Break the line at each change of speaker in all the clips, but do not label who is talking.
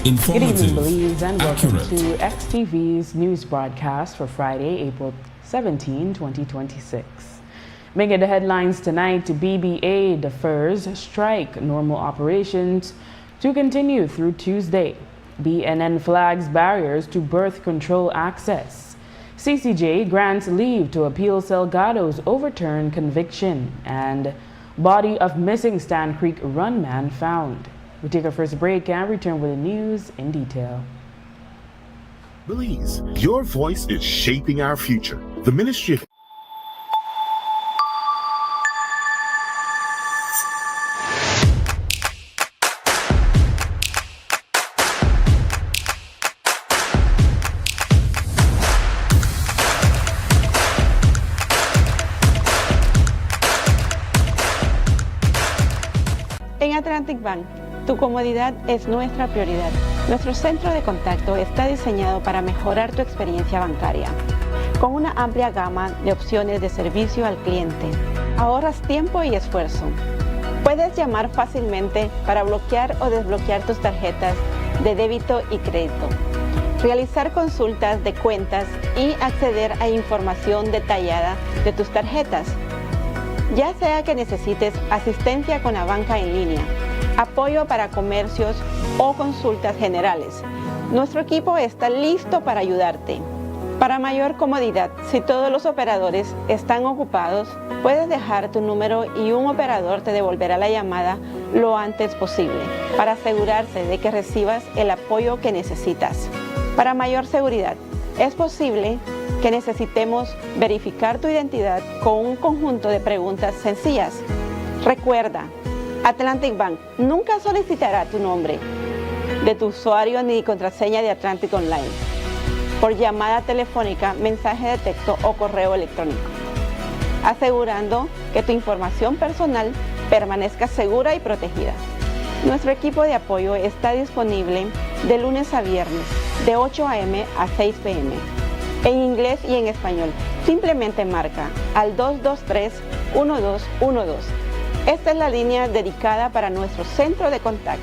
Good evening,
Informative,
Belize, and welcome
accurate.
to XTV's news broadcast for Friday, April 17, 2026. Making the headlines tonight, BBA defers strike normal operations to continue through Tuesday. BNN flags barriers to birth control access. CCJ grants leave to appeal Salgado's overturned conviction. And body of missing Stan Creek Run man found. We take our first break and return with the news in detail.
Belize, your voice is shaping our future. The Ministry of
En Atlantic Bank, tu comodidad es nuestra prioridad. Nuestro centro de contacto está diseñado para mejorar tu experiencia bancaria. Con una amplia gama de opciones de servicio al cliente, ahorras tiempo y esfuerzo. Puedes llamar fácilmente para bloquear o desbloquear tus tarjetas de débito y crédito, realizar consultas de cuentas y acceder a información detallada de tus tarjetas. Ya sea que necesites asistencia con la banca en línea, apoyo para comercios o consultas generales, nuestro equipo está listo para ayudarte. Para mayor comodidad, si todos los operadores están ocupados, puedes dejar tu número y un operador te devolverá la llamada lo antes posible para asegurarse de que recibas el apoyo que necesitas. Para mayor seguridad, es posible que necesitemos verificar tu identidad con un conjunto de preguntas sencillas. Recuerda, Atlantic Bank nunca solicitará tu nombre de tu usuario ni contraseña de Atlantic Online por llamada telefónica, mensaje de texto o correo electrónico, asegurando que tu información personal permanezca segura y protegida. Nuestro equipo de apoyo está disponible de lunes a viernes, de 8 a.m. a 6 p.m. en inglés y en español. Simplemente marca al 223-1212. Esta es la línea dedicada para nuestro centro de contacto.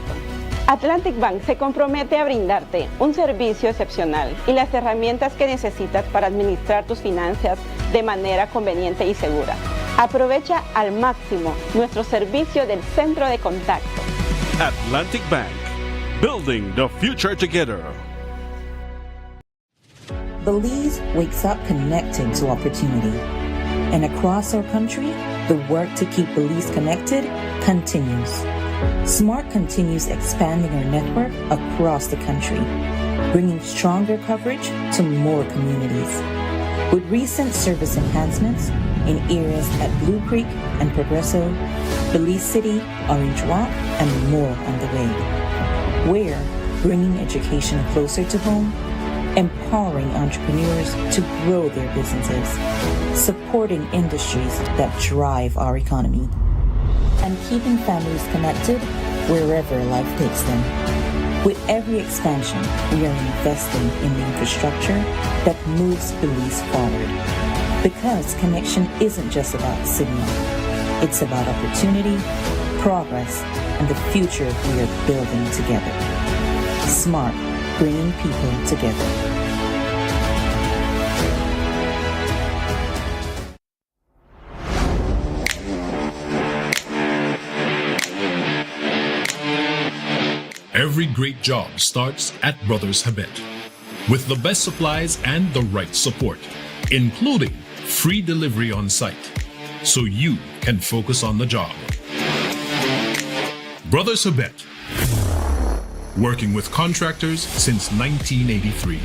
Atlantic Bank se compromete a brindarte un servicio excepcional y las herramientas que necesitas para administrar tus finanzas de manera conveniente y segura. Aprovecha al máximo nuestro servicio del centro de contacto.
Atlantic Bank, building the future together.
Belize wakes up connected to opportunity. And across our country, the work to keep Belize connected continues. SMART continues expanding our network across the country, bringing stronger coverage to more communities. With recent service enhancements in areas at Blue Creek and Progresso, Belize City, Orange Walk, and more on the way. We're bringing education closer to home, empowering entrepreneurs to grow their businesses, supporting industries that drive our economy, and keeping families connected wherever life takes them. With every expansion, we are investing in the infrastructure that moves Belize forward. Because connection isn't just about signal, it's about opportunity, progress, and the future we are building together. SMART, bringing people together.
Every great job starts at Brothers Habet with the best supplies and the right support, including free delivery on site, so you can focus on the job. Brothers Habet, working with contractors since 1983.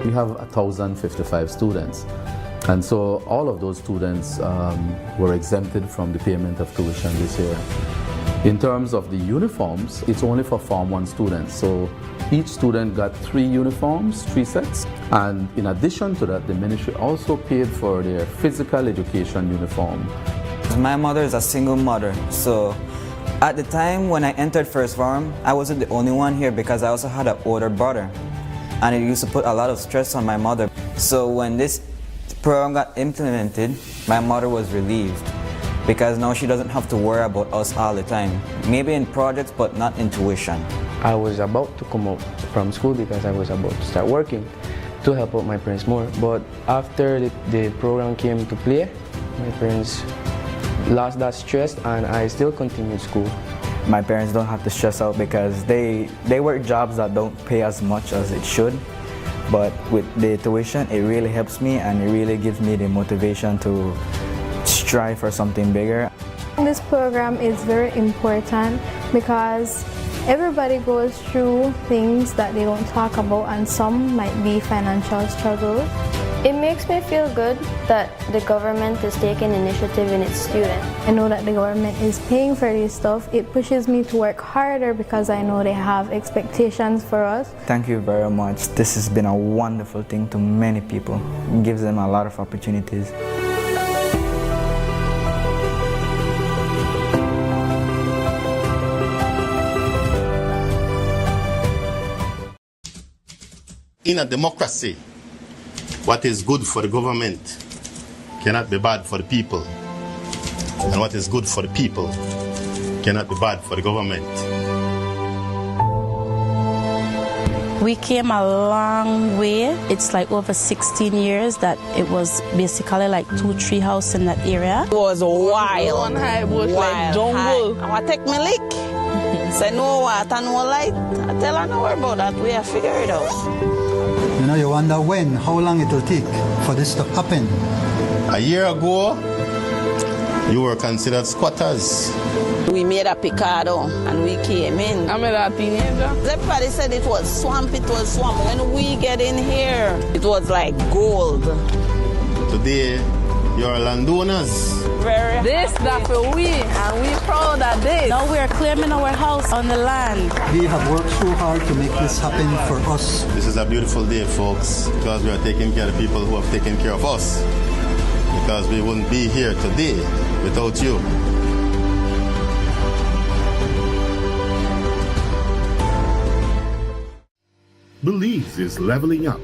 We have 1,055 students, and so all of those students were exempted from the payment of tuition this year. In terms of the uniforms, it's only for Form 1 students. So each student got 3 uniforms, 3 sets. And in addition to that, the ministry also paid for their physical education uniform.
My mother is a single mother, so at the time when I entered first form, I wasn't the only one here because I also had an older brother, and it used to put a lot of stress on my mother. So when this program got implemented, my mother was relieved because now she doesn't have to worry about us all the time. Maybe in projects, but not in tuition.
I was about to come out from school because I was about to start working to help out my parents more. But after the program came to play, my parents lost that stress and I still continued school.
My parents don't have to stress out because they work jobs that don't pay as much as it should. But with the tuition, it really helps me and it really gives me the motivation to strive for something bigger.
This program is very important because everybody goes through things that they don't talk about, and some might be financial struggles.
It makes me feel good that the government is taking initiative in its students.
I know that the government is paying for this stuff. It pushes me to work harder because I know they have expectations for us.
Thank you very much. This has been a wonderful thing to many people. It gives them a lot of opportunities.
In a democracy, what is good for the government cannot be bad for the people. And what is good for the people cannot be bad for the government.
We came a long way. It's like over 16 years that it was basically like 2-3 houses in that area.
It was wild.
One high bush like jungle.
I want to take my lick. Say no water, no light. I tell her no worry about that. We have figured it out.
You know, you wonder when, how long it will take for this to happen.
A year ago, you were considered squatters.
We made a picado and we came in.
I made a teenager.
Everybody said it was swamp, it was swamp. When we get in here, it was like gold.
Today, you're landowners.
This that for we, and we proud of this.
Now we're claiming our house on the land.
We have worked so hard to make this happen for us.
This is a beautiful day, folks, because we are taking care of the people who have taken care of us. Because we wouldn't be here today without you.
Belize is leveling up.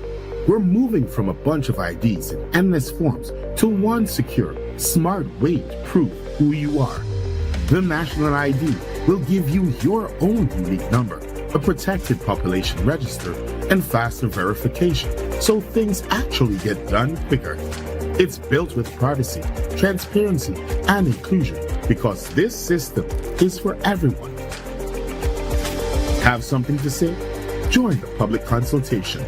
We're moving from a bunch of IDs in endless forms to one secure, smart way to prove who you are. The National ID will give you your own unique number, a protected population register, and faster verification, so things actually get done quicker. It's built with privacy, transparency, and inclusion because this system is for everyone. Have something to say? Join the public consultation.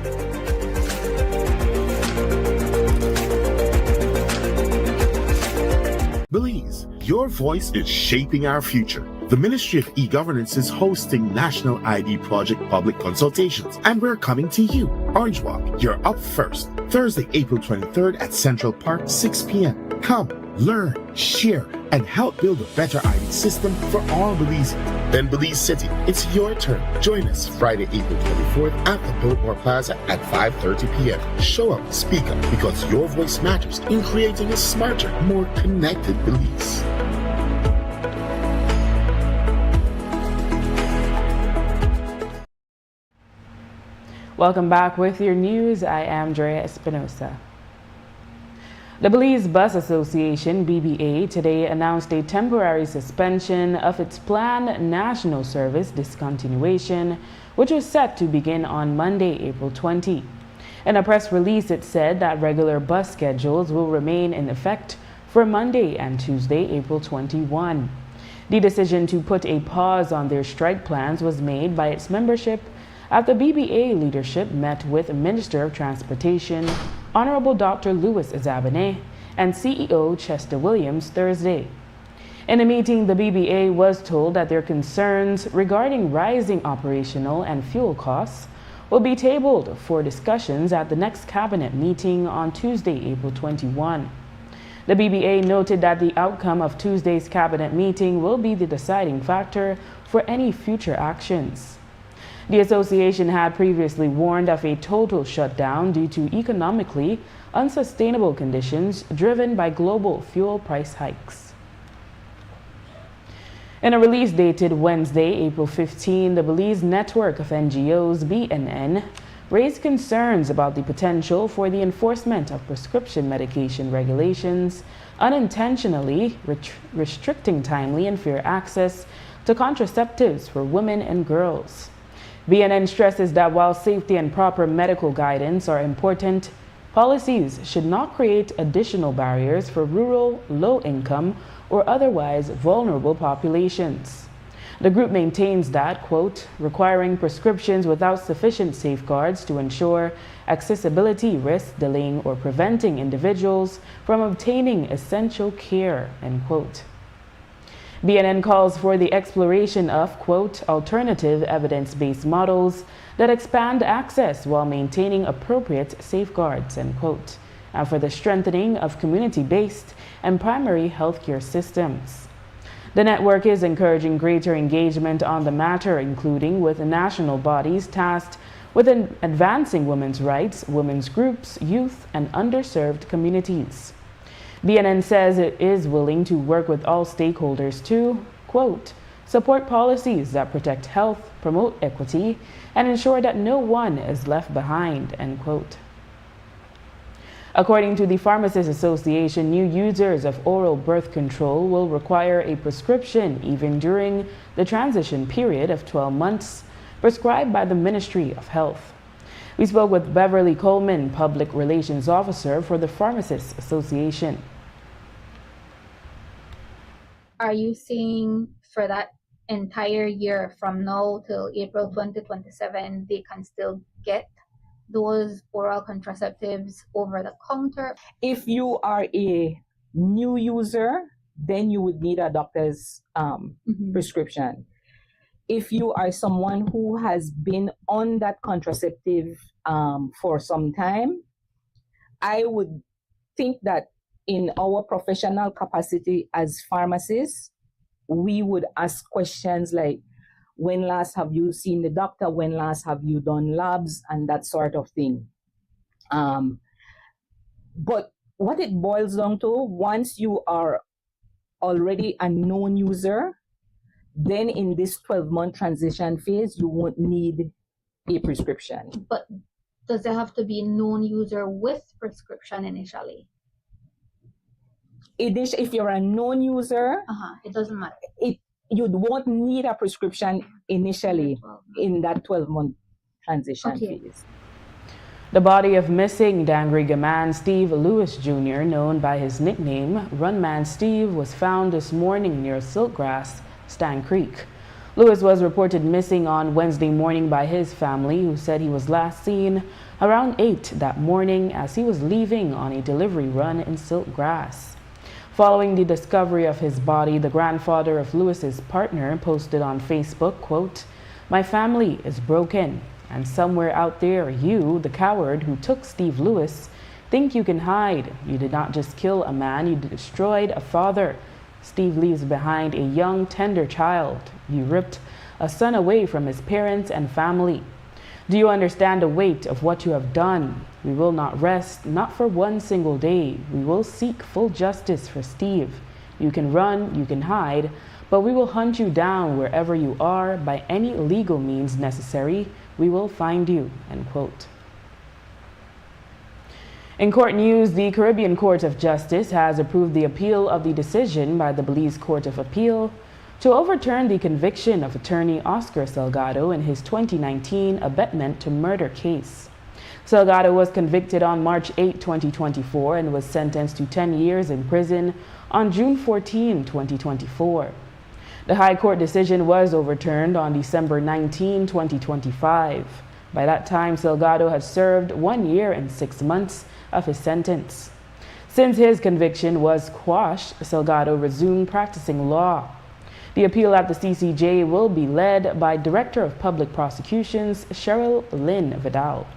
Belize, your voice is shaping our future. The Ministry of E-Governance is hosting National ID Project public consultations, and we're coming to you. Orange Walk, you're up first. Thursday, April 23rd at Central Park, 6 p.m. Come, learn, share, and help build a better ID system for all Belize. Then Belize City, it's your turn. Join us Friday, April 24th at the Biltmore Plaza at 5:30 p.m. Show up, speak up, because your voice matters in creating a smarter, more connected Belize.
Welcome back with your news. I am Drea Espinosa. The Belize Bus Association, BBA, today announced a temporary suspension of its planned national service discontinuation, which was set to begin on Monday, April 20. In a press release, it said that regular bus schedules will remain in effect for Monday and Tuesday, April 21. The decision to put a pause on their strike plans was made by its membership after BBA leadership met with Minister of Transportation, Honorable Dr. Louis Azabane, and CEO Chester Williams Thursday. In a meeting, the BBA was told that their concerns regarding rising operational and fuel costs will be tabled for discussions at the next cabinet meeting on Tuesday, April 21. The BBA noted that the outcome of Tuesday's cabinet meeting will be the deciding factor for any future actions. The association had previously warned of a total shutdown due to economically unsustainable conditions driven by global fuel price hikes. In a release dated Wednesday, April 15, the Belize network of NGOs, BNN, raised concerns about the potential for the enforcement of prescription medication regulations unintentionally restricting timely and fair access to contraceptives for women and girls. BNN stresses that while safety and proper medical guidance are important, policies should not create additional barriers for rural, low-income, or otherwise vulnerable populations. The group maintains that, quote, requiring prescriptions without sufficient safeguards to ensure accessibility risks delaying or preventing individuals from obtaining essential care, end quote. BNN calls for the exploration of, quote, alternative evidence-based models that expand access while maintaining appropriate safeguards, end quote, and for the strengthening of community-based and primary healthcare systems. The network is encouraging greater engagement on the matter, including with national bodies tasked with advancing women's rights, women's groups, youth, and underserved communities. BNN says it is willing to work with all stakeholders to, quote, support policies that protect health, promote equity, and ensure that no one is left behind, end quote. According to the Pharmacists Association, new users of oral birth control will require a prescription even during the transition period of 12 months prescribed by the Ministry of Health. We spoke with Beverly Coleman, Public Relations Officer for the Pharmacists Association.
Are you saying for that entire year from now till April 2027, they can still get those oral contraceptives over the counter?
If you are a new user, then you would need a doctor's prescription. If you are someone who has been on that contraceptive for some time, I would think that in our professional capacity as pharmacists, we would ask questions like, when last have you seen the doctor? When last have you done labs? And that sort of thing. But what it boils down to, once you are already a known user, then in this 12-month transition phase, you won't need a prescription.
But does it have to be known user with prescription initially?
If you're a known user,
it doesn't matter.
You won't need a prescription initially in that 12-month transition phase.
The body of missing Dangriga man Steve Lewis Jr., known by his nickname Runman Steve, was found this morning near Siltgrass, Stan Creek. Lewis was reported missing on Wednesday morning by his family, who said he was last seen around 8 that morning as he was leaving on a delivery run in Siltgrass. Following the discovery of his body, the grandfather of Lewis's partner posted on Facebook, quote, "My family is broken, and somewhere out there, you, the coward who took Steve Lewis, think you can hide. You did not just kill a man, you destroyed a father. Steve leaves behind a young, tender child. You ripped a son away from his parents and family. Do you understand the weight of what you have done? We will not rest, not for one single day. We will seek full justice for Steve. You can run, you can hide, but we will hunt you down wherever you are by any legal means necessary. We will find you," end quote. In court news, the Caribbean Court of Justice has approved the appeal of the decision by the Belize Court of Appeal to overturn the conviction of attorney Oscar Salgado in his 2019 abetment to murder case. Salgado was convicted on March 8, 2024 and was sentenced to 10 years in prison on June 14, 2024. The High Court decision was overturned on December 19, 2025. By that time, Salgado had served 1 year and 6 months of his sentence. Since his conviction was quashed, Salgado resumed practicing law. The appeal at the CCJ will be led by Director of Public Prosecutions Cheryl Lynn Vidal.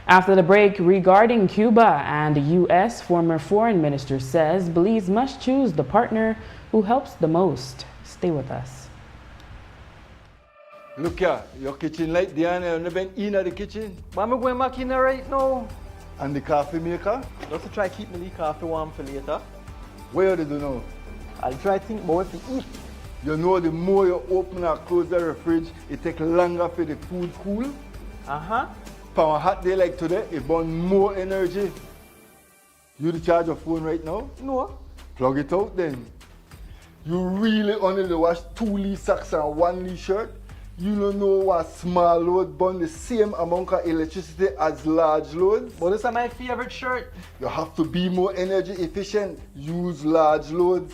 After the break, regarding Cuba and the U.S., former foreign minister says Belize must choose the partner who helps the most. Stay with us.
Look here, your kitchen light, Diana, you never in the kitchen.
But I'm going back in there right now.
And the coffee maker?
Just to try keep my coffee warm for later.
Where did you know?
I'll try to think about what to eat.
You know the more you open and close the fridge, it takes longer for the food cool.
Uh-huh.
For a hot day like today, it burns more energy. You charge your phone right now?
No.
Plug it out then. You really only wash 2 Lee socks and 1 Lee shirt? You don't know what small load burn the same amount of electricity as large loads?
But this is my favorite shirt.
You have to be more energy efficient. Use large loads.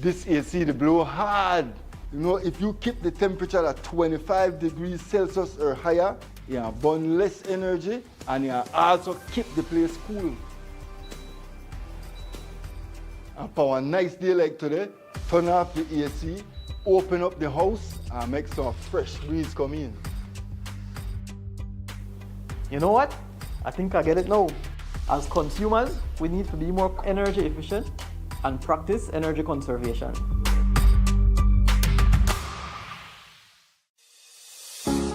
This AC they blow hard. You know, if you keep the temperature at 25 degrees Celsius or higher, you burn less energy and you also keep the place cool. And for a nice day like today, turn off the AC, open up the house and make some fresh breeze come in.
You know what? I think I get it now. As consumers, we need to be more energy efficient and practice energy conservation.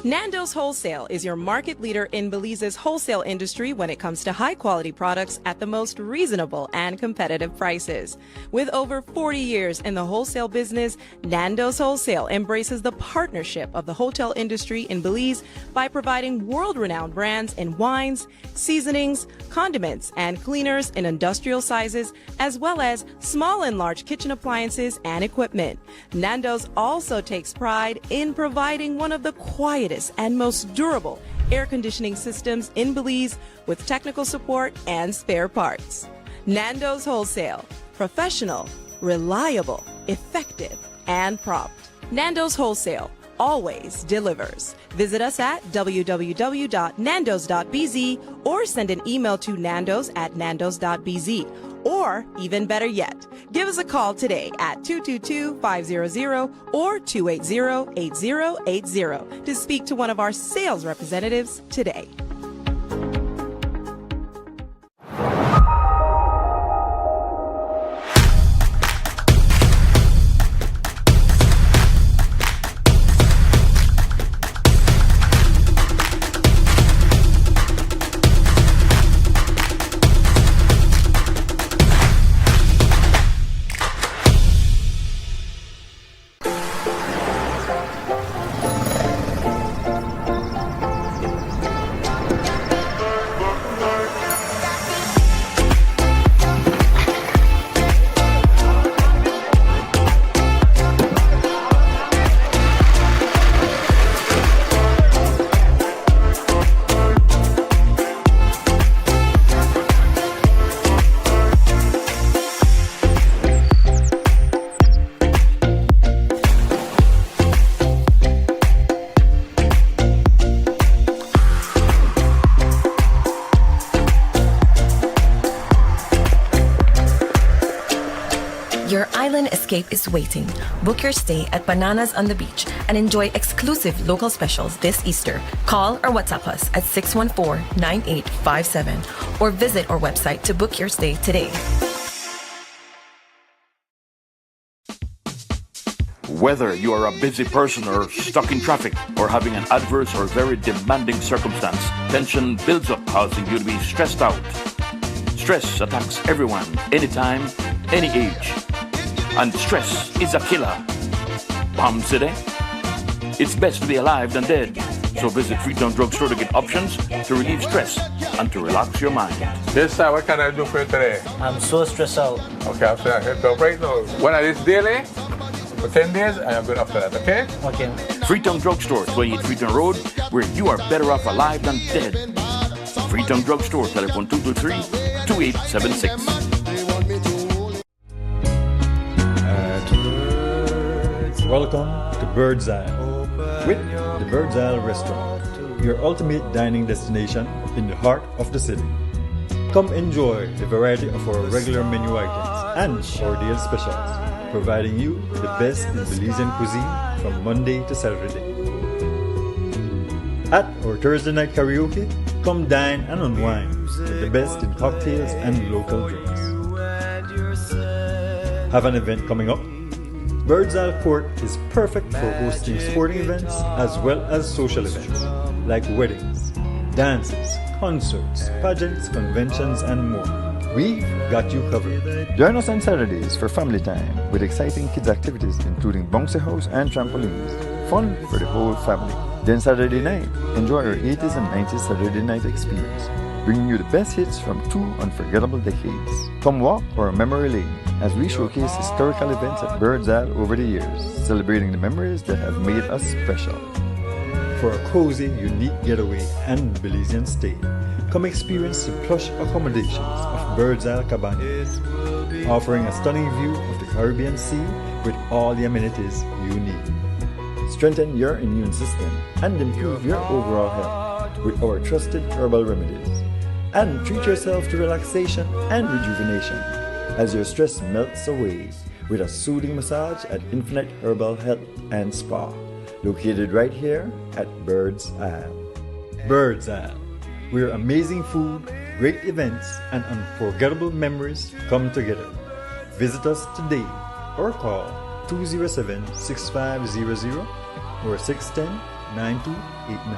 Nando's Wholesale is your market leader in Belize's wholesale industry when it comes to high-quality products at the most reasonable and competitive prices. With over 40 years in the wholesale business, Nando's Wholesale embraces the partnership of the hotel industry in Belize by providing world-renowned brands in wines, seasonings, condiments, and cleaners in industrial sizes, as well as small and large kitchen appliances and equipment. Nando's also takes pride in providing one of the quietest and most durable air conditioning systems in Belize with technical support and spare parts. Nando's Wholesale. Professional, reliable, effective, and prompt. Nando's Wholesale always delivers. Visit us at www.nandos.bz or send an email to nandos@nandos.bz. Or, even better yet, give us a call today at 222-500 or 280-8080 to speak to one of our sales representatives today.
Your island escape is waiting. Book your stay at Bananas on the Beach and enjoy exclusive local specials this Easter. Call or WhatsApp us at 614-9857 or visit our website to book your stay today.
Whether you are a busy person or stuck in traffic or having an adverse or very demanding circumstance, tension builds up, causing you to be stressed out. Stress attacks everyone, anytime, any age. And stress is a killer. Palm City? It's best to be alive than dead. So visit Freetown Drugstore to get options to relieve stress and to relax your mind.
Yes, sir. What can I do for you today?
I'm so stressed out.
Okay, I'm saying I can help right now. When I this daily, for 10 days, I am good after that, okay?
Okay.
Freetown Drugstore, 28 Freetown Road, where you are better off alive than dead. Freetown Drugstore, telephone 223-2876.
Welcome to Bird's Eye with the Bird's Eye Restaurant, your ultimate dining destination in the heart of the city. Come enjoy the variety of our regular menu items and our daily specials, providing you the best in Belizean cuisine from Monday to Saturday. At our Thursday night karaoke, come dine and unwind with the best in cocktails and local drinks. Have an event coming up? Birds Eye Court is perfect for hosting sporting events as well as social events like weddings, dances, concerts, pageants, conventions, and more. We've got you covered.
Join us on Saturdays for family time with exciting kids activities including bouncy house and trampolines. Fun for the whole family. Then Saturday night, enjoy our 80s and 90s Saturday night experience, bringing you the best hits from 2 unforgettable decades. Come walk our memory lane as we showcase historical events at Birds Eye over the years, celebrating the memories that have made us special.
For a cozy, unique getaway and Belizean stay, come experience the plush accommodations of Birds Eye Cabanas, offering a stunning view of the Caribbean Sea with all the amenities you need. Strengthen your immune system and improve your overall health with our trusted herbal remedies. And treat yourself to relaxation and rejuvenation as your stress melts away with a soothing massage at Infinite Herbal Health and Spa, located right here at Birds Eye. Birds Eye, where amazing food, great events, and unforgettable memories come together. Visit us today or call 207-6500 or 610-9289.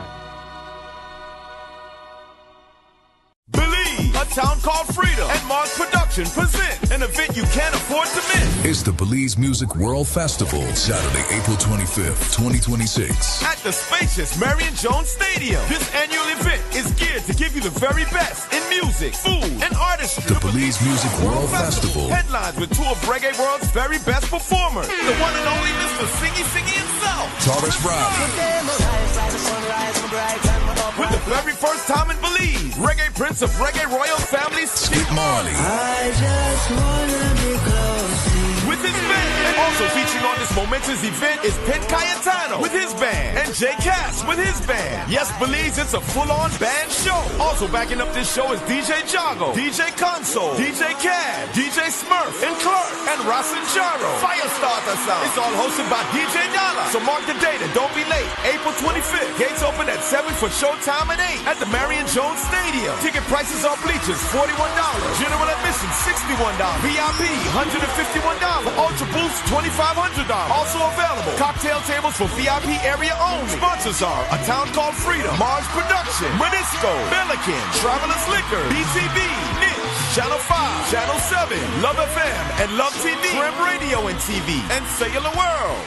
A town called Freedom and Mars Production present an event you can't afford to miss.
It's the Belize Music World Festival, Saturday, April 25th, 2026.
At the spacious Marion Jones Stadium. This annual event is geared to give you the very best in music, food, and artistry.
The Belize Music World Festival.
Headlines with 2 of Reggae World's very best performers. The one and only Mr. Siggy himself.
Taurus Riley.
With the very first time in Belize, Reggae Prince of Reggae Royal Family,
Skip Marley.
I just wanna be close to you. With his band. And also featuring on this momentous event is Pen Cayetano with his band. And Jay Cass with his band. Yes, Belize, it's a full-on band show. Also backing up this show is DJ Jago, DJ Console, DJ Cad, DJ Smurf, and Clark, and Rasen Charo. Firestarter Sound. It's all hosted by DJ Dollar. So mark the date and don't be late. April 25th. Gates open at 7 for showtime at 8 at the Marion Jones Stadium. Ticket prices on bleachers $41. General admission $61. VIP $151. Ultra Boost $2,500. Also available cocktail tables for VIP area only. Sponsors are A Town Called Freedom, Mars Production, Monisco, Pelican, Travelers Liquor, BTB, Niche, Channel 5, Channel 7, Love FM, and Love TV, Trim Radio and TV, and Cellular World.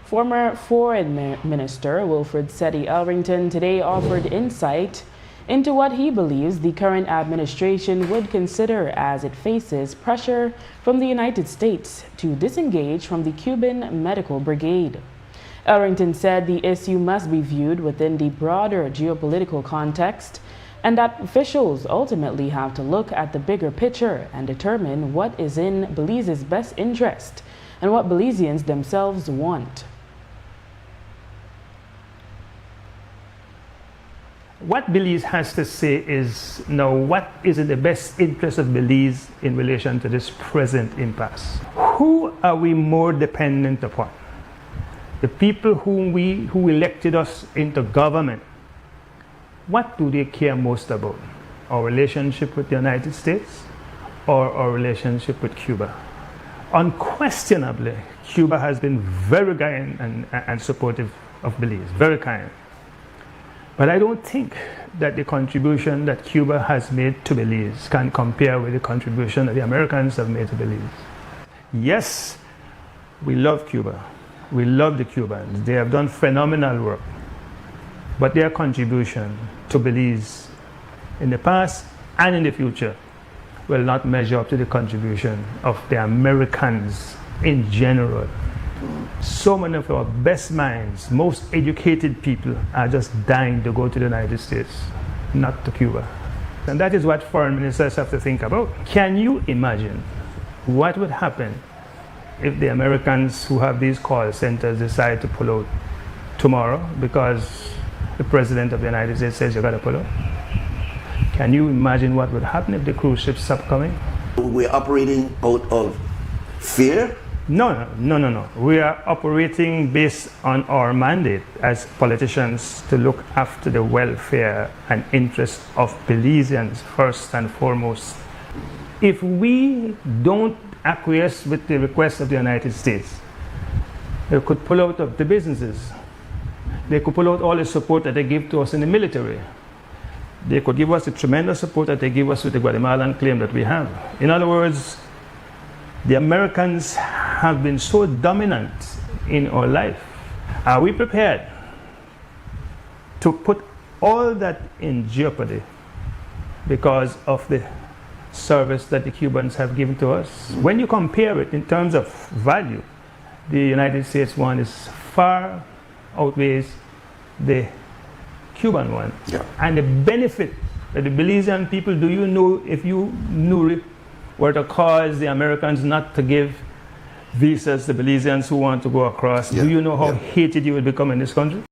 Former Foreign Minister Wilfred Seti Elrington today offered insight into what he believes the current administration would consider as it faces pressure from the United States to disengage from the Cuban Medical Brigade. Elrington said the issue must be viewed within the broader geopolitical context and that officials ultimately have to look at the bigger picture and determine what is in Belize's best interest and what Belizeans themselves want.
What Belize has to say is, now, what is in the best interest of Belize in relation to this present impasse? Who are we more dependent upon? The people who elected us into government. What do they care most about? Our relationship with the United States or our relationship with Cuba? Unquestionably, Cuba has been very kind and supportive of Belize, very kind. But I don't think that the contribution that Cuba has made to Belize can compare with the contribution that the Americans have made to Belize. Yes, we love Cuba. We love the Cubans. They have done phenomenal work. But their contribution to Belize in the past and in the future will not measure up to the contribution of the Americans in general. So many of our best minds, most educated people are just dying to go to the United States, not to Cuba. And that is what foreign ministers have to think about. Can you imagine what would happen if the Americans who have these call centers decide to pull out tomorrow because the President of the United States says you got to pull out? Can you imagine what would happen if the cruise ships stop coming?
We're operating out of fear?
No. We are operating based on our mandate as politicians to look after the welfare and interests of Belizeans first and foremost. If we don't acquiesce with the request of the United States, they could pull out of the businesses. They could pull out all the support that they give to us in the military. They could give us the tremendous support that they give us with the Guatemalan claim that we have. In other words, the Americans have been so dominant in our life. Are we prepared to put all that in jeopardy because of the service that the Cubans have given to us? When you compare it in terms of value, the United States one is far outweighs the Cuban one.
Yeah.
And the benefit that the Belizean people, do you know, if you knew it, were to cause the Americans not to give visas to Belizeans who want to go across, do you know how hated you would become in this country?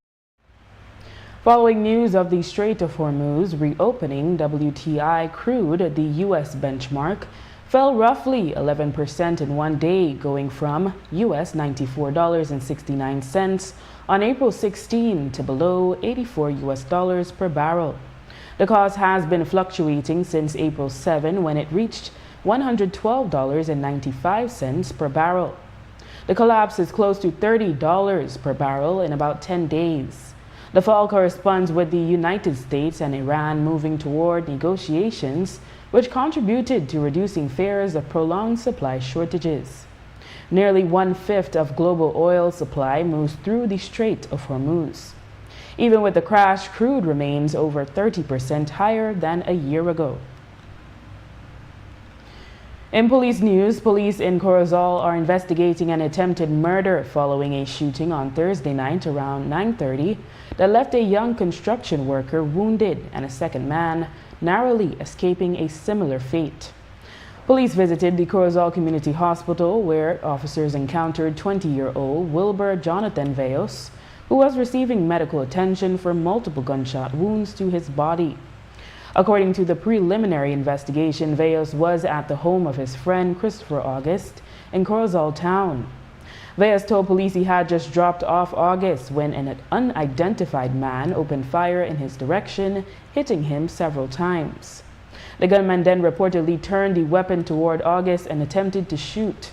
Following news of the Strait of Hormuz reopening, WTI crude, the U.S. benchmark, fell roughly 11% in one day, going from U.S. $94.69 on April 16 to below $84 US per barrel. The cost has been fluctuating since April 7 when it reached $112.95 per barrel. The collapse is close to $30 per barrel in about 10 days. The fall corresponds with the United States and Iran moving toward negotiations, which contributed to reducing fears of prolonged supply shortages. Nearly 1/5 of global oil supply moves through the Strait of Hormuz. Even with the crash, crude remains over 30% higher than a year ago. In police news, police in Corozal are investigating an attempted murder following a shooting on Thursday night around 9:30 that left a young construction worker wounded and a second man narrowly escaping a similar fate. Police visited the Corozal Community Hospital where officers encountered 20-year-old Wilbur Jonathan Veos, who was receiving medical attention for multiple gunshot wounds to his body. According to the preliminary investigation, Veos was at the home of his friend Christopher August in Corozal town. Veos told police he had just dropped off August when an unidentified man opened fire in his direction, hitting him several times. The gunman then reportedly turned the weapon toward August and attempted to shoot.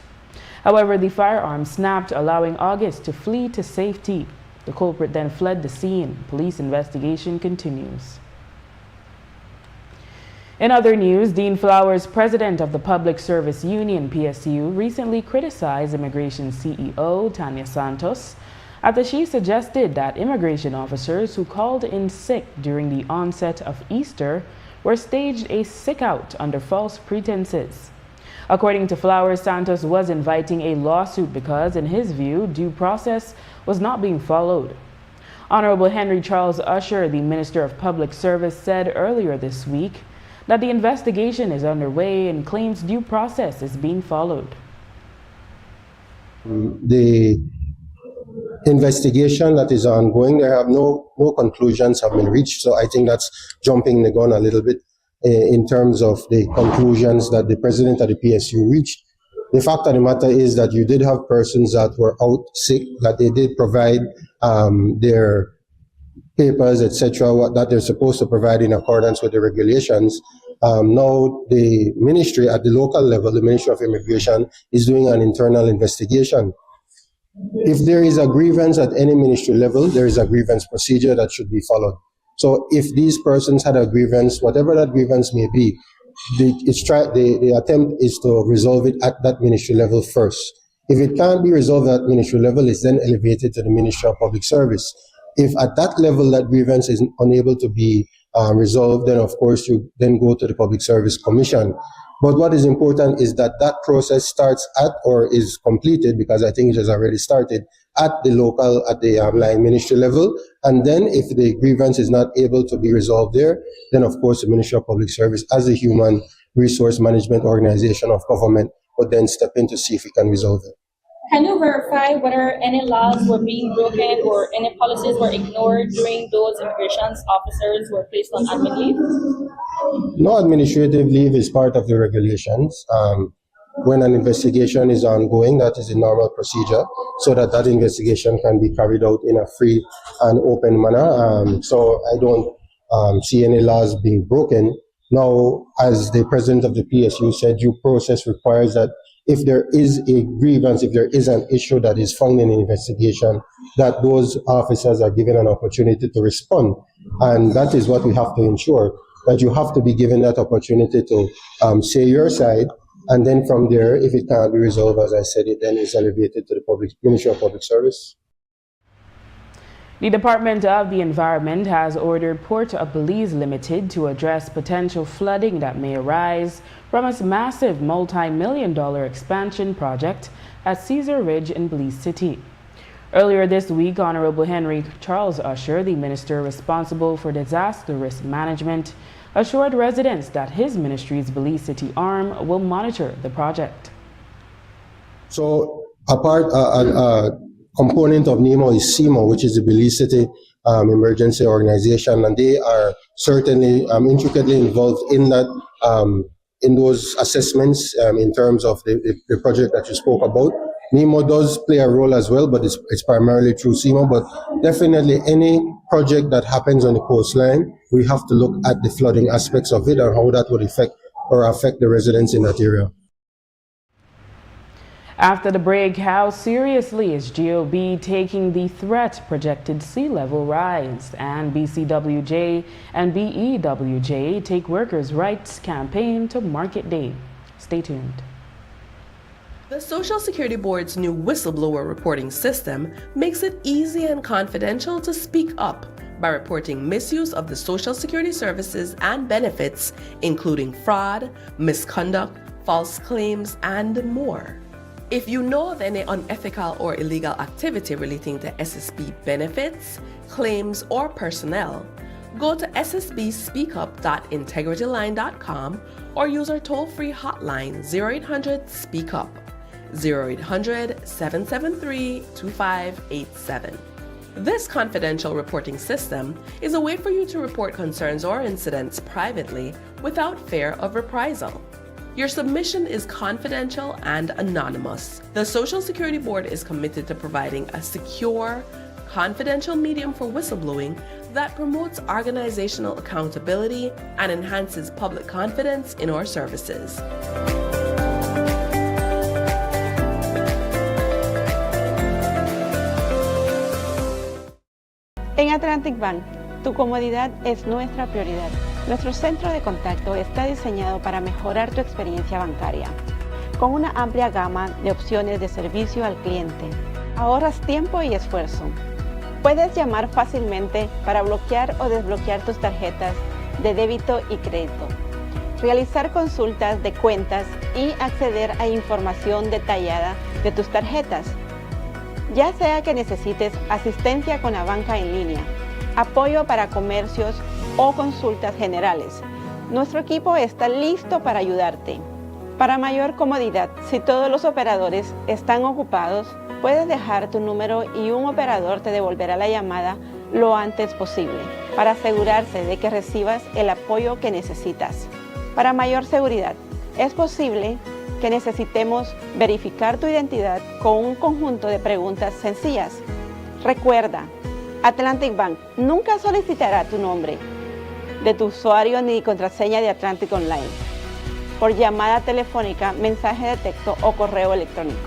However, the firearm snapped, allowing August to flee to safety. The culprit then fled the scene. Police investigation continues. In other news, Dean Flowers, president of the Public Service Union, PSU, recently criticized Immigration CEO Tanya Santos after she suggested that immigration officers who called in sick during the onset of Easter were staged a sick-out under false pretenses. According to Flowers, Santos was inviting a lawsuit because, in his view, due process was not being followed. Honorable Henry Charles Usher, the Minister of Public Service, said earlier this week that the investigation is underway and claims due process is being followed.
The investigation that is ongoing, there have no conclusions have been reached, so I think that's jumping the gun a little bit in terms of the conclusions that the president of the PSU reached. The fact of the matter is that you did have persons that were out sick, that they did provide their papers, etc., that they're supposed to provide in accordance with the regulations. Now the ministry at the local level, the Ministry of Immigration, is doing an internal investigation. If there is a grievance at any ministry level, there is a grievance procedure that should be followed. So if these persons had a grievance, whatever that grievance may be, the attempt is to resolve it at that ministry level first. If it can't be resolved at ministry level, it's then elevated to the Ministry of Public Service. If at that level that grievance is unable to be resolved, then of course you then go to the Public Service Commission. But what is important is that that process starts at or is completed, because I think it has already started, at the local, at the line ministry level. And then if the grievance is not able to be resolved there, then of course the Ministry of Public Service, as a human resource management organization of government, would then step in to see if it can resolve it.
Can you verify whether any laws were being broken or any policies were ignored during those immigration officers were placed on admin leave?
No administrative leave is part of the regulations. When an investigation is ongoing, that is a normal procedure, so that investigation can be carried out in a free and open manner. So I don't see any laws being broken. Now, as the president of the PSU said, due process requires that if there is a grievance, if there is an issue that is found in an investigation, that those officers are given an opportunity to respond. And that is what we have to ensure, that you have to be given that opportunity to say your side. And then from there, if it can't be resolved, as I said, it then is elevated to the Ministry of Public Service.
The Department of the Environment has ordered Port of Belize Limited to address potential flooding that may arise from its massive multi-million-dollar expansion project at Cesar Ridge in Belize City. Earlier this week, Honorable Henry Charles Usher, the minister responsible for disaster risk management, assured residents that his ministry's Belize City arm will monitor the project.
So a component of NEMO is CEMO, which is the Belize City Emergency Organization, and they are certainly intricately involved in that, in those assessments in terms of the project that you spoke about. NEMO does play a role as well, but it's primarily through CEMO. But definitely any project that happens on the coastline, we have to look at the flooding aspects of it and how that would affect the residents in that area.
After the break, how seriously is GOB taking the threat projected sea level rise? And BCWJ and BEWJ take workers' rights campaign to Market Day. Stay tuned.
The Social Security Board's new whistleblower reporting system makes it easy and confidential to speak up by reporting misuse of the Social Security services and benefits, including fraud, misconduct, false claims, and more. If you know of any unethical or illegal activity relating to SSB benefits, claims, or personnel, go to ssbspeakup.integrityline.com or use our toll-free hotline 0800-SPEAK-UP, 0800-773-2587. This confidential reporting system is a way for you to report concerns or incidents privately without fear of reprisal. Your submission is confidential and anonymous. The Social Security Board is committed to providing a secure, confidential medium for whistleblowing that promotes organizational accountability and enhances public confidence in our services.
En Atlantic Bank, tu comodidad es nuestra prioridad. Nuestro centro de contacto está diseñado para mejorar tu experiencia bancaria. Con una amplia gama de opciones de servicio al cliente, ahorras tiempo y esfuerzo. Puedes llamar fácilmente para bloquear o desbloquear tus tarjetas de débito y crédito, realizar consultas de cuentas y acceder a información detallada de tus tarjetas. Ya sea que necesites asistencia con la banca en línea, apoyo para comercios o consultas generales, nuestro equipo está listo para ayudarte. Para mayor comodidad, si todos los operadores están ocupados, puedes dejar tu número y un operador te devolverá la llamada lo antes posible para asegurarse de que recibas el apoyo que necesitas. Para mayor seguridad, es posible que necesitemos verificar tu identidad con un conjunto de preguntas sencillas. Recuerda, Atlantic Bank nunca solicitará tu nombre de tu usuario ni contraseña de Atlantic Online por llamada telefónica, mensaje de texto o correo electrónico,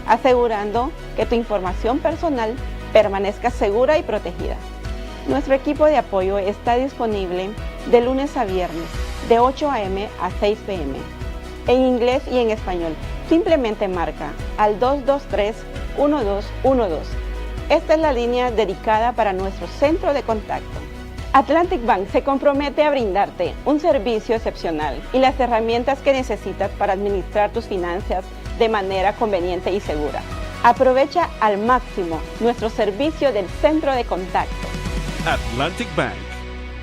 asegurando que tu información personal permanezca segura y protegida. Nuestro equipo de apoyo está disponible de lunes a viernes, de 8 a.m. a 6 p.m. en inglés y en español. Simplemente marca al 223-1212. Esta es la línea dedicada para nuestro centro de contacto. Atlantic Bank se compromete a brindarte un servicio excepcional y las herramientas que necesitas para administrar tus finanzas de manera conveniente y segura. Aprovecha al máximo nuestro servicio del centro de contacto.
Atlantic Bank,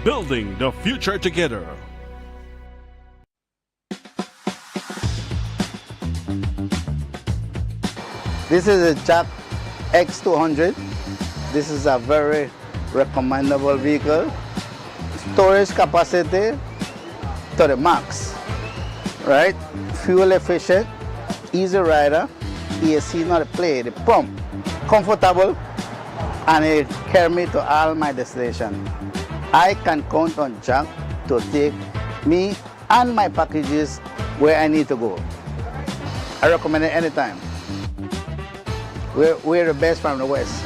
building the future together.
This is a Jack X200. This is a very recommendable vehicle. Storage capacity to the max, right? Fuel efficient, easy rider, AC not a play, the pump, comfortable, and it carry me to all my destination. I can count on Jack to take me and my packages where I need to go. I recommend it anytime. We're the best from the West.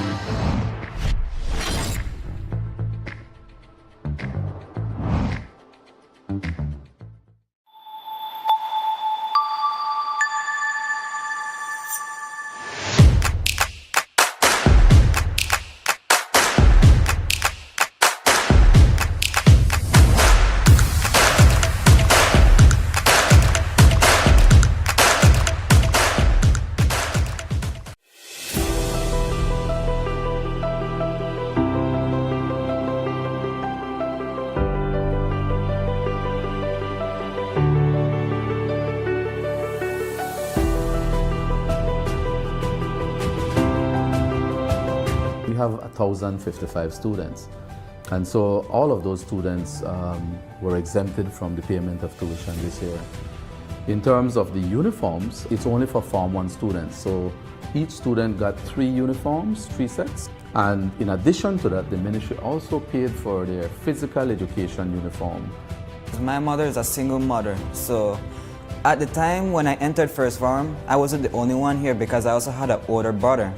We have 1,055 students, and so all of those students were exempted from the payment of tuition this year. In terms of the uniforms, it's only for Form 1 students, so each student got 3 uniforms, 3 sets, and in addition to that, the ministry also paid for their physical education uniform.
My mother is a single mother, so at the time when I entered First Form, I wasn't the only one here because I also had an older brother,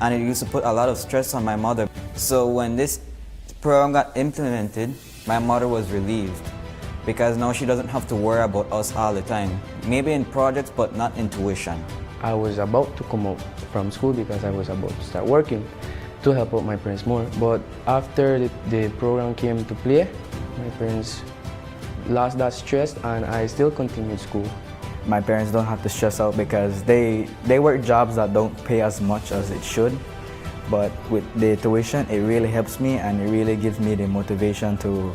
and it used to put a lot of stress on my mother. So when this program got implemented, my mother was relieved because now she doesn't have to worry about us all the time. Maybe in projects, but not in tuition.
I was about to come out from school because I was about to start working to help out my parents more. But after the program came to play, my parents lost that stress and I still continued school.
My parents don't have to stress out because they work jobs that don't pay as much as it should. But with the tuition, it really helps me and it really gives me the motivation to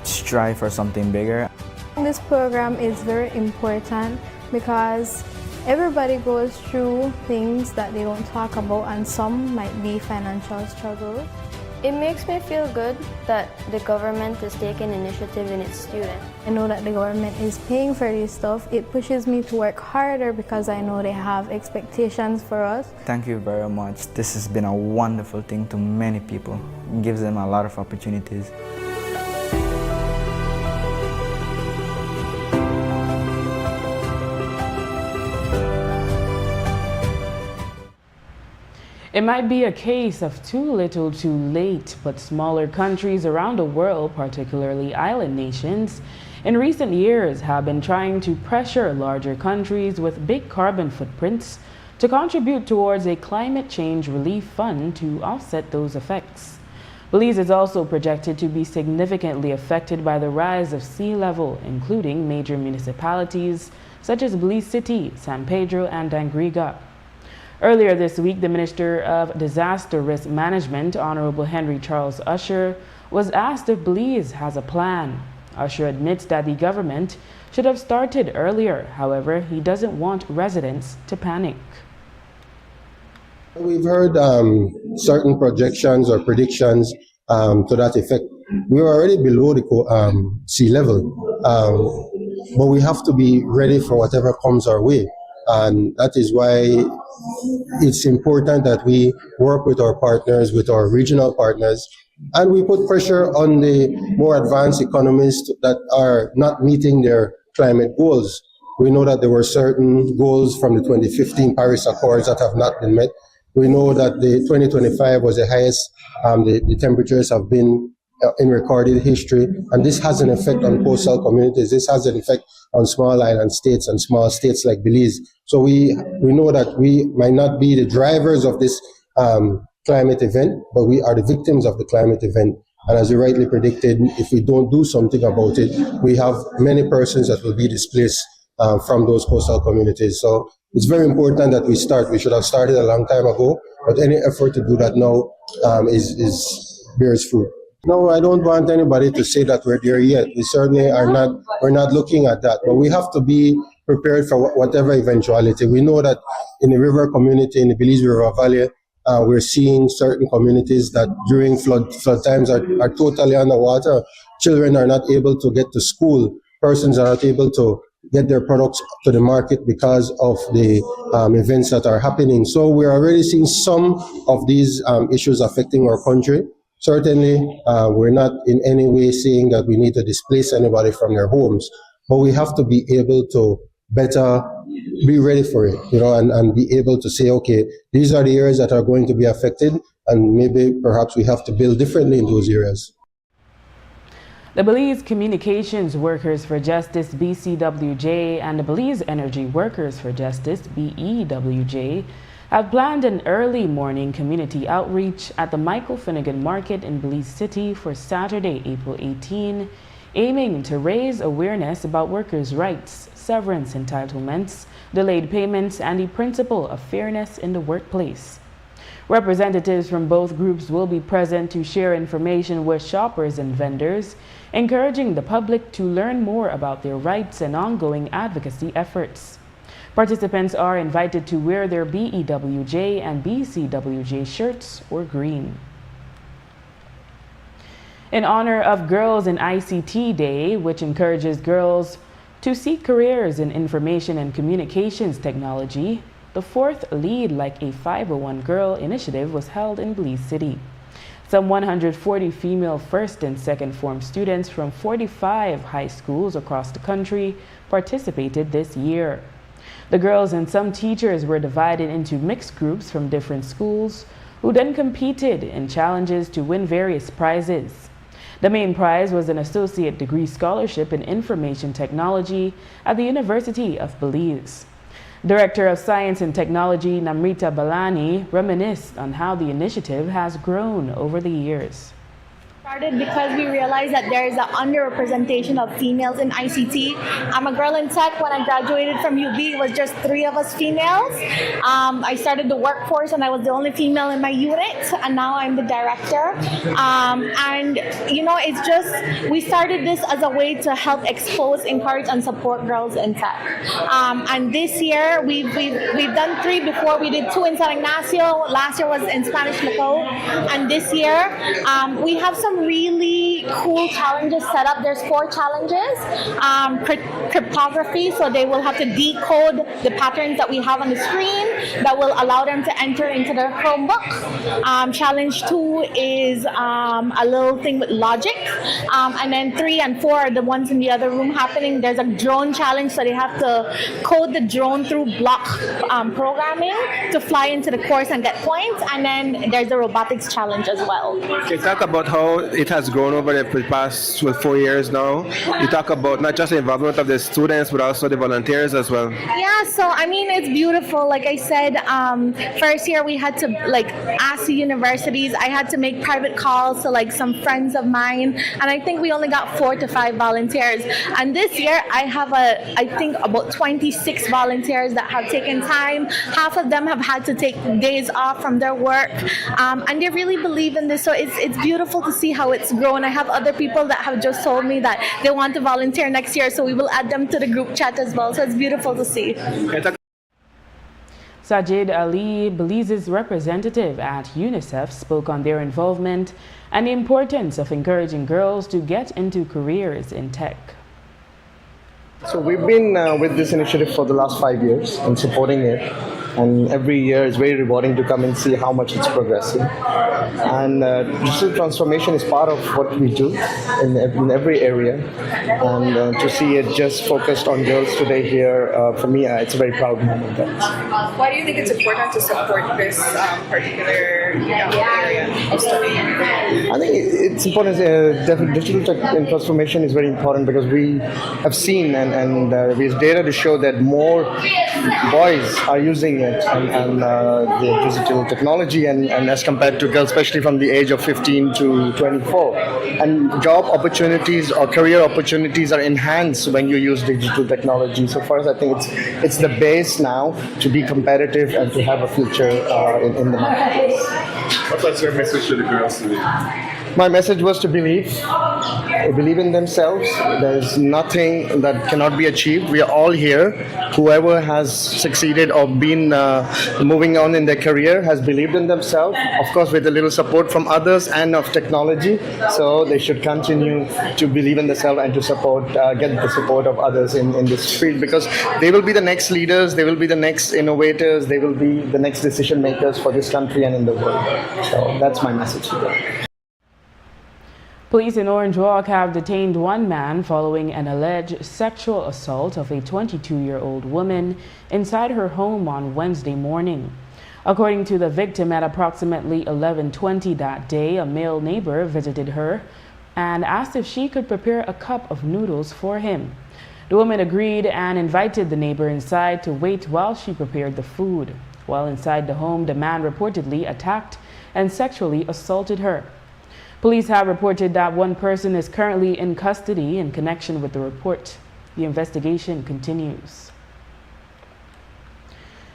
strive for something bigger.
This program is very important because everybody goes through things that they don't talk about, and some might be financial struggles.
It makes me feel good that the government is taking initiative in its students.
I know that the government is paying for this stuff. It pushes me to work harder because I know they have expectations for us.
Thank you very much. This has been a wonderful thing to many people. It gives them a lot of opportunities.
It might be a case of too little too late, but smaller countries around the world, particularly island nations, in recent years have been trying to pressure larger countries with big carbon footprints to contribute towards a climate change relief fund to offset those effects. Belize is also projected to be significantly affected by the rise of sea level, including major municipalities such as Belize City, San Pedro, and Dangriga. Earlier this week, the Minister of Disaster Risk Management, Honorable Henry Charles Usher, was asked if Belize has a plan. Usher admits that the government should have started earlier. However, he doesn't want residents to panic.
We've heard certain projections or predictions to that effect. We are already below the sea level, but we have to be ready for whatever comes our way. And that is why it's important that we work with our partners, with our regional partners, and we put pressure on the more advanced economies that are not meeting their climate goals. We know that there were certain goals from the 2015 Paris Accords that have not been met. We know that the 2025 was the highest the temperatures have been in recorded history, and this has an effect on coastal communities. This has an effect on small island states and small states like Belize. So we know that we might not be the drivers of this climate event, but we are the victims of the climate event. And as you rightly predicted, if we don't do something about it, we have many persons that will be displaced from those coastal communities. So it's very important that we start. We should have started a long time ago, but any effort to do that now bears fruit. No, I don't want anybody to say that we're there yet. We certainly are not. We're not looking at that, but we have to be prepared for whatever eventuality. We know that in the river community, in the Belize River Valley, we're seeing certain communities that during flood times are totally underwater. Children are not able to get to school. Persons are not able to get their products to the market because of the events that are happening. So we're already seeing some of these issues affecting our country. Certainly, we're not in any way saying that we need to displace anybody from their homes, but we have to be able to better be ready for it, and be able to say, okay, these are the areas that are going to be affected, and maybe perhaps we have to build differently in those areas.
The Belize Communications Workers for Justice BCWJ and the Belize Energy Workers for Justice BEWJ have planned an early morning community outreach at the Michael Finnegan Market in Belize City for Saturday, April 18, aiming to raise awareness about workers' rights, severance entitlements, delayed payments, and the principle of fairness in the workplace. Representatives from both groups will be present to share information with shoppers and vendors, encouraging the public to learn more about their rights and ongoing advocacy efforts. Participants are invited to wear their BEWJ and BCWJ shirts or green. In honor of Girls in ICT Day, which encourages girls to seek careers in information and communications technology, the fourth Lead Like a 501 Girl initiative was held in Belize City. Some 140 female first and second form students from 45 high schools across the country participated this year. The girls and some teachers were divided into mixed groups from different schools, who then competed in challenges to win various prizes. The main prize was an associate degree scholarship in information technology at the University of Belize. Director of Science and Technology Namrita Balani reminisced on how the initiative has grown over the years.
Started because we realized that there is an underrepresentation of females in ICT. I'm a girl in tech. When I graduated from UB, it was just 3 of us females. I started the workforce and I was the only female in my unit, and now I'm the director. It's just, we started this as a way to help expose, encourage, and support girls in tech. And this year, we've done 3 before. We did 2 in San Ignacio. Last year was in Spanish Laco. And this year, we have some really cool challenges set up. There's 4 challenges. Cryptography, so they will have to decode the patterns that we have on the screen that will allow them to enter into their Chromebook. Challenge 2 is a little thing with logic. And then 3 and 4 are the ones in the other room happening. There's a drone challenge, so they have to code the drone through block programming to fly into the course and get points. And then there's the robotics challenge as well.
Okay, talk about how it has grown over the past 4 years now. You talk about not just the involvement of the students, but also the volunteers as well.
Yeah, so it's beautiful. Like I said, first year we had to ask the universities. I had to make private calls to some friends of mine, and I think we only got 4 to 5 volunteers. And this year I have I think about 26 volunteers that have taken time. Half of them have had to take days off from their work, and they really believe in this. So it's beautiful to see how it's grown. I have other people that have just told me that they want to volunteer next year, so we will add them to the group chat as well. So it's beautiful to see.
Sajid Ali, Belize's representative at UNICEF, spoke on their involvement and the importance of encouraging girls to get into careers in tech.
So we've been with this initiative for the last 5 years and supporting it. And every year it's very rewarding to come and see how much it's progressing. And digital transformation is part of what we do in every area. And to see it just focused on girls today here, for me, it's a very proud moment.
Why do you think it's important to support this particular area of study?
I think it's important. Digital transformation is very important because we have seen and we have data to show that more boys are using it and the digital technology and as compared to girls, especially from the age of 15 to 24. And job opportunities or career opportunities are enhanced when you use digital technology. So for us, I think it's the base now to be competitive and to have a future in the marketplace.
What's your message to the girls today?
My message was to believe in themselves. There's nothing that cannot be achieved. We are all here. Whoever has succeeded or been moving on in their career has believed in themselves, of course with a little support from others and of technology. So they should continue to believe in themselves and to get the support of others in this field, because they will be the next leaders, they will be the next innovators, they will be the next decision makers for this country and in the world. So that's my message to them.
Police in Orange Walk have detained one man following an alleged sexual assault of a 22-year-old woman inside her home on Wednesday morning. According to the victim, at approximately 11:20 that day, a male neighbor visited her and asked if she could prepare a cup of noodles for him. The woman agreed and invited the neighbor inside to wait while she prepared the food. While inside the home, the man reportedly attacked and sexually assaulted her. Police have reported that one person is currently in custody in connection with the report. The investigation continues.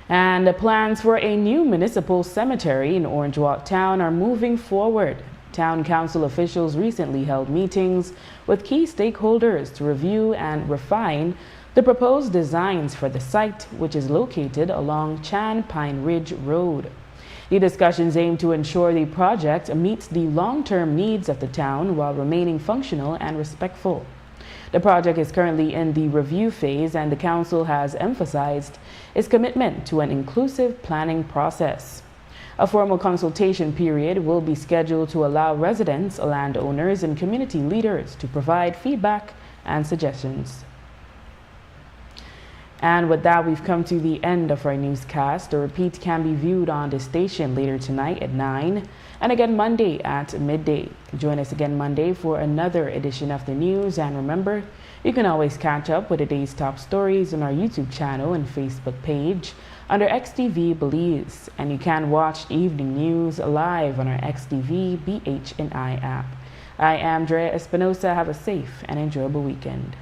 And the plans for a new municipal cemetery in Orange Walk Town are moving forward. Town council officials recently held meetings with key stakeholders to review and refine the proposed designs for the site, which is located along Chan Pine Ridge Road. The discussions aim to ensure the project meets the long-term needs of the town while remaining functional and respectful. The project is currently in the review phase, and the council has emphasized its commitment to an inclusive planning process. A formal consultation period will be scheduled to allow residents, landowners, and community leaders to provide feedback and suggestions. And with that, we've come to the end of our newscast. The repeat can be viewed on the station later tonight at 9 and again Monday at midday. Join us again Monday for another edition of the news. And remember, you can always catch up with the day's top stories on our YouTube channel and Facebook page under XTV Belize. And you can watch evening news live on our XTV BHNI app. I am Drea Espinosa. Have a safe and enjoyable weekend.